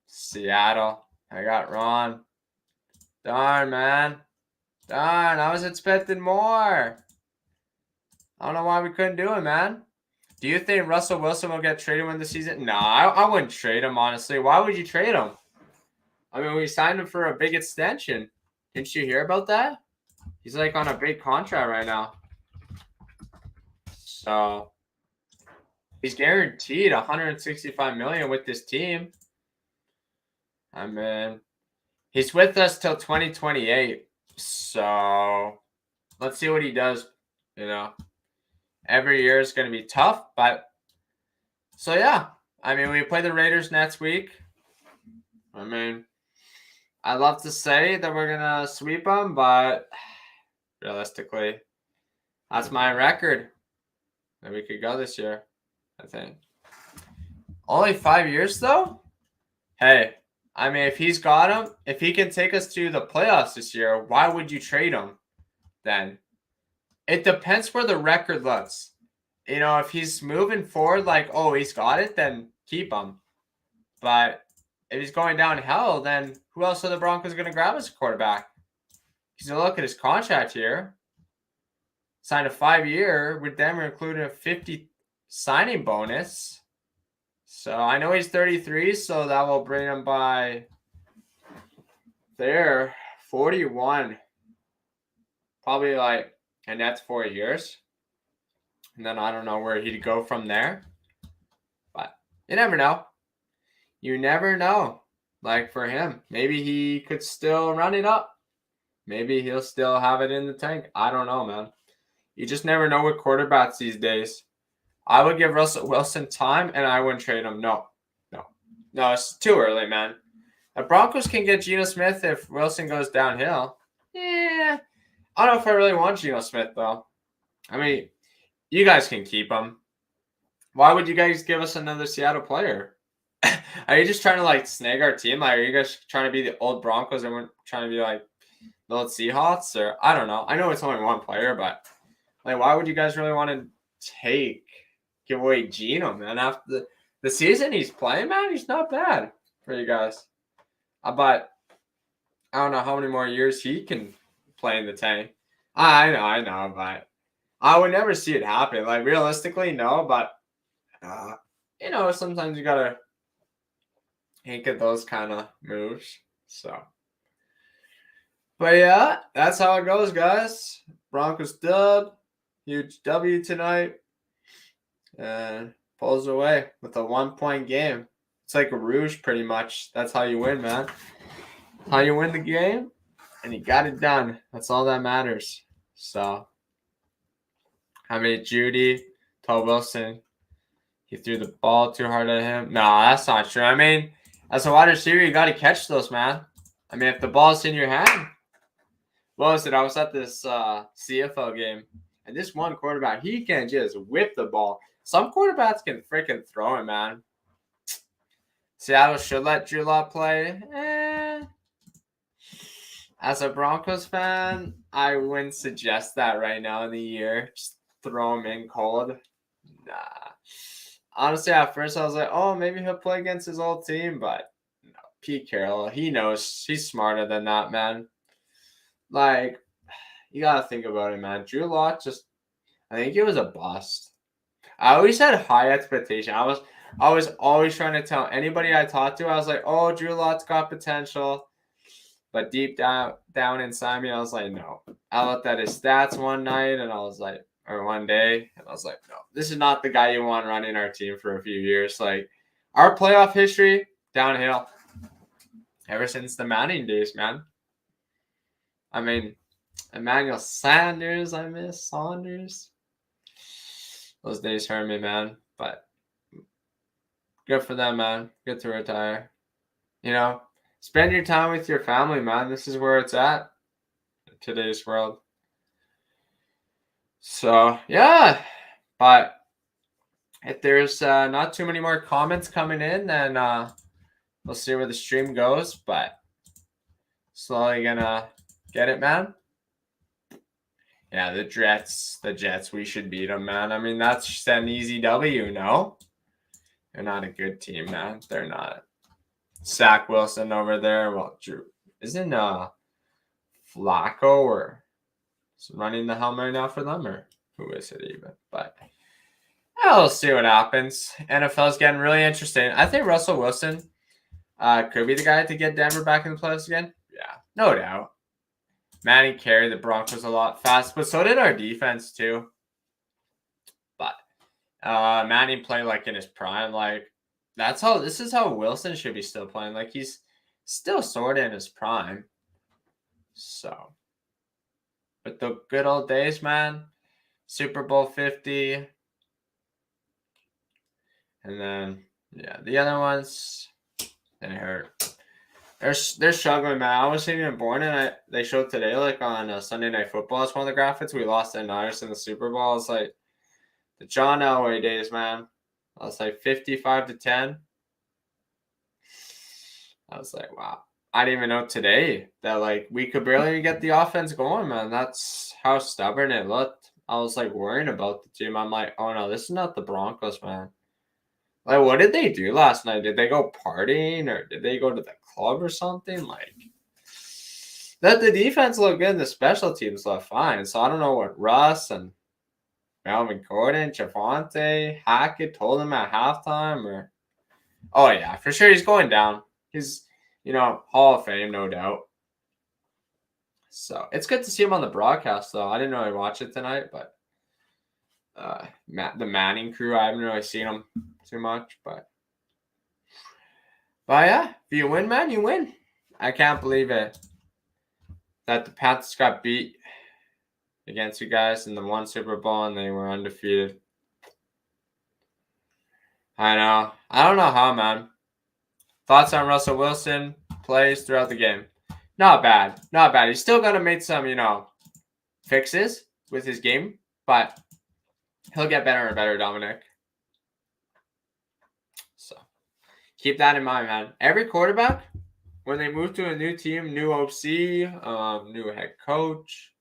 Seattle. I got Ron. Darn, man. Darn, I was expecting more. I don't know why we couldn't do it, man. Do you think Russell Wilson will get traded when the season? No, I wouldn't trade him, honestly. Why would you trade him? I mean, we signed him for a big extension. Didn't you hear about that? He's like on a big contract right now. So he's guaranteed $165 million with this team. I mean, he's with us till 2028. So let's see what he does. You know, every year is going to be tough, but so yeah. I mean, we play the Raiders next week. I mean, I'd love to say that we're gonna sweep them, but realistically, that's my record that we could go this year. I think only 5 years though. Hey, I mean, if he's got him, if he can take us to the playoffs this year, why would you trade him then? It depends where the record looks. You know, if he's moving forward like, oh, he's got it, then keep him. But if he's going downhill, then who else are the Broncos going to grab as a quarterback? Because you look at his contract here. Signed a 5-year with them, including a 50 signing bonus. So I know he's 33, so that will bring him by there 41. Probably like, and that's 4 years. And then I don't know where he'd go from there. But you never know. You never know. Like for him, maybe he could still run it up. Maybe he'll still have it in the tank. I don't know, man. You just never know with quarterbacks these days. I would give Russell Wilson time, and I wouldn't trade him. No, it's too early, man. The Broncos can get Geno Smith if Wilson goes downhill. Yeah, I don't know if I really want Geno Smith, though. I mean, you guys can keep him. Why would you guys give us another Seattle player? Are you just trying to, like, snag our team? Like, are you guys trying to be the old Broncos and we're trying to be, like, the old Seahawks? Or I don't know. I know it's only one player, but, like, why would you guys really want to give away Geno, man? After the season he's playing, man, he's not bad for you guys. But I don't know how many more years he can play in the tank. I know, but I would never see it happen. Like, realistically, no, but, you know, sometimes you got to hink at those kind of moves. So, but yeah, that's how it goes, guys. Broncos dub. Huge W tonight. And pulls away with a 1-point game. It's like a Rouge, pretty much. That's how you win, man. How you win the game, and you got it done. That's all that matters. So, I mean, Judy told Wilson he threw the ball too hard at him. No, that's not true. I mean, as a wide receiver, you got to catch those, man. I mean, if the ball's in your hand. What was it? I was at this CFL game, and this one quarterback, he can just whip the ball. Some quarterbacks can freaking throw it, man. Seattle should let Drew Lock play. As a Broncos fan, I wouldn't suggest that right now in the year. Just throw him in cold. Nah. Honestly, at first I was like, oh, maybe he'll play against his old team, but no. Pete Carroll, he knows. He's smarter than that, man. Like, you got to think about it, man. Drew Lock I think it was a bust. I always had high expectation. I was always trying to tell anybody I talked to, I was like, oh, Drew Lott's got potential. But deep down inside me, I was like, no. I looked at his stats one night and I was like, or one day, and I was like, no, this is not the guy you want running our team for a few years. Like, our playoff history, downhill. Ever since the Manning days, man. I mean, Emmanuel Sanders, I miss Saunders. Those days hurt me, man. But good for them, man. Good to retire. You know, spend your time with your family, man. This is where it's at in today's world. So, yeah. But if there's not too many more comments coming in, then we'll see where the stream goes. But slowly gonna get it, man. Yeah, the Jets, we should beat them, man. I mean, that's just an easy W, no? They're not a good team, man. They're not. Zach Wilson over there. Well, Drew isn't Flacco or running the helm right now for them, or who is it even? But we'll see what happens. NFL's getting really interesting. I think Russell Wilson could be the guy to get Denver back in the playoffs again. Yeah, no doubt. Manning carried the Broncos a lot fast, but so did our defense too. But Manning played like in his prime. Like this is how Wilson should be still playing. Like he's still sort of in his prime. So, but the good old days, man. Super Bowl 50. And then, yeah, the other ones, they hurt. They're struggling, man. I wasn't even born, and they showed today, like on Sunday Night Football, it's one of the graphics. We lost the Niners in the Super Bowl. It's like the John Elway days, man. I was like 55-10. I was like, wow. I didn't even know today that like we could barely get the offense going, man. That's how stubborn it looked. I was like worrying about the team. I'm like, oh no, this is not the Broncos, man. Like, what did they do last night? Did they go partying or did they go to the club or something? Like, that the defense looked good, the special teams looked fine. So I don't know what Russ and Melvin Gordon, Javonte, Hackett told him at halftime or. Oh yeah, for sure he's going down. He's, Hall of Fame, no doubt. So it's good to see him on the broadcast, though. I didn't really watch it tonight, but the Manning crew, I haven't really seen them too much, but yeah, if you win, man, you win. I can't believe it that the Panthers got beat against you guys in the one Super Bowl and they were undefeated. I know. I don't know how, man. Thoughts on Russell Wilson plays throughout the game? Not bad. Not bad. He's still gonna make some, fixes with his game, but he'll get better and better, Dominic. So keep that in mind, man. Every quarterback, when they move to a new team, new OC, new head coach,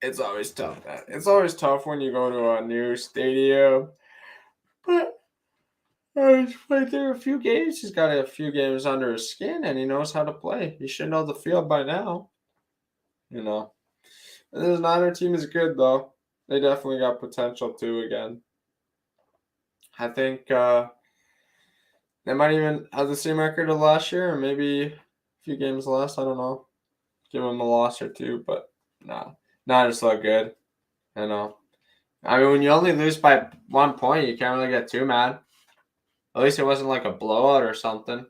it's always tough, man. It's always tough when you go to a new stadium. But he's played there a few games. He's got a few games under his skin, and he knows how to play. He should know the field by now. This Niner team is good, though. They definitely got potential, too, again. I think they might even have the same record as last year, or maybe a few games less. I don't know. Give them a loss or two, but nah. Niners look good. I know. I mean, when you only lose by 1 point, you can't really get too mad. At least it wasn't like a blowout or something.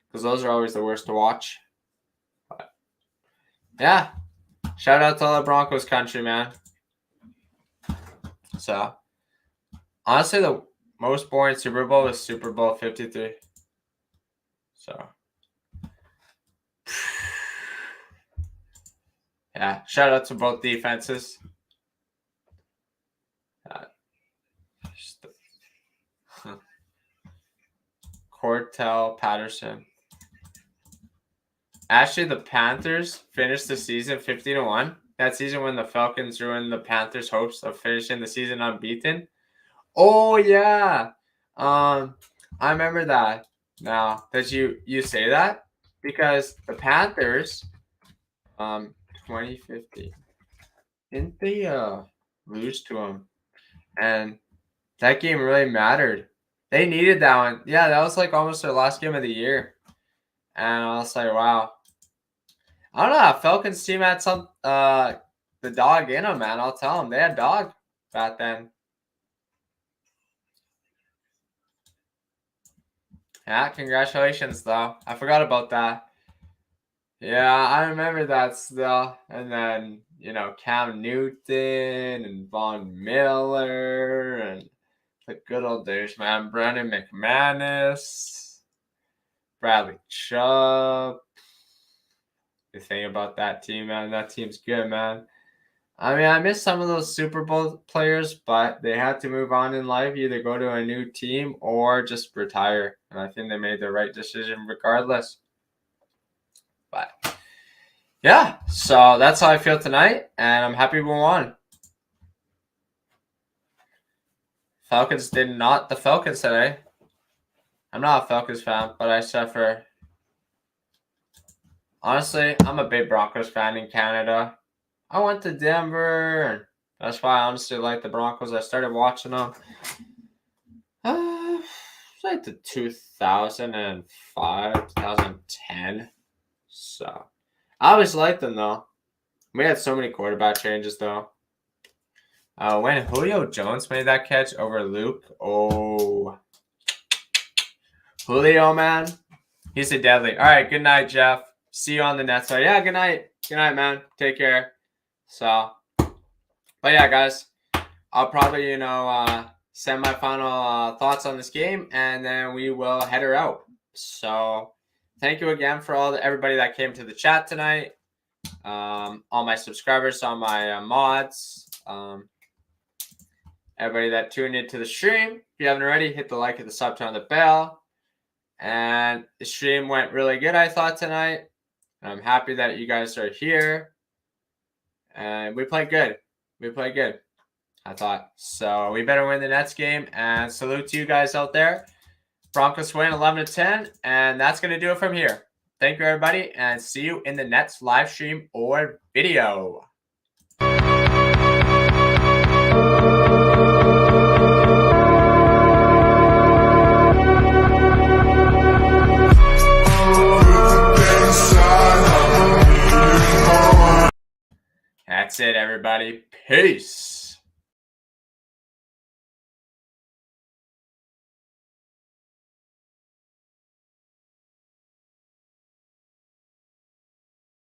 Because those are always the worst to watch. But, yeah. Shout out to all the Broncos country, man. So, honestly, the most boring Super Bowl was Super Bowl 53. So, yeah. Shout out to both defenses. Cortell Patterson. Actually, the Panthers finished the season 50-1. That season when the Falcons ruined the Panthers' hopes of finishing the season unbeaten. Oh yeah, I remember that. Now that you say that, because the Panthers, 2015, didn't they lose to them And that game really mattered. They needed that one. Yeah, that was like almost their last game of the year. And I was like, wow. I don't know. Falcons team had some the dog in them, man. I'll tell them. They had dog back then. Yeah, congratulations, though. I forgot about that. Yeah, I remember that still. And then, Cam Newton and Von Miller and the good old days, man. Brandon McManus, Bradley Chubb. The thing about that team, man, that team's good, man. I mean, I miss some of those Super Bowl players, but they had to move on in life, either go to a new team or just retire. And I think they made the right decision regardless. But yeah, so that's how I feel tonight, and I'm happy we won. Falcons did not the Falcons today. I'm not a Falcons fan, but I suffer. Honestly, I'm a big Broncos fan in Canada. I went to Denver, and that's why I honestly like the Broncos. I started watching them like the 2005, 2010. So I always liked them, though. We had so many quarterback changes, though. When Julio Jones made that catch over Luke, Julio, man, he's a deadly. All right, good night, Jeff. See you on the net. So, yeah, good night. Good night, man. Take care. So, but yeah, guys, I'll probably, send my final thoughts on this game, and then we will head her out. So, thank you again for everybody that came to the chat tonight. All my subscribers, all my mods, everybody that tuned into the stream. If you haven't already, hit the like, hit the sub, turn on the bell. And the stream went really good, I thought, tonight. And I'm happy that you guys are here. And we played good. I thought. So we better win the next game. And salute to you guys out there. Broncos win 11-10. And that's going to do it from here. Thank you, everybody. And see you in the next live stream or video. That's it, everybody. Peace.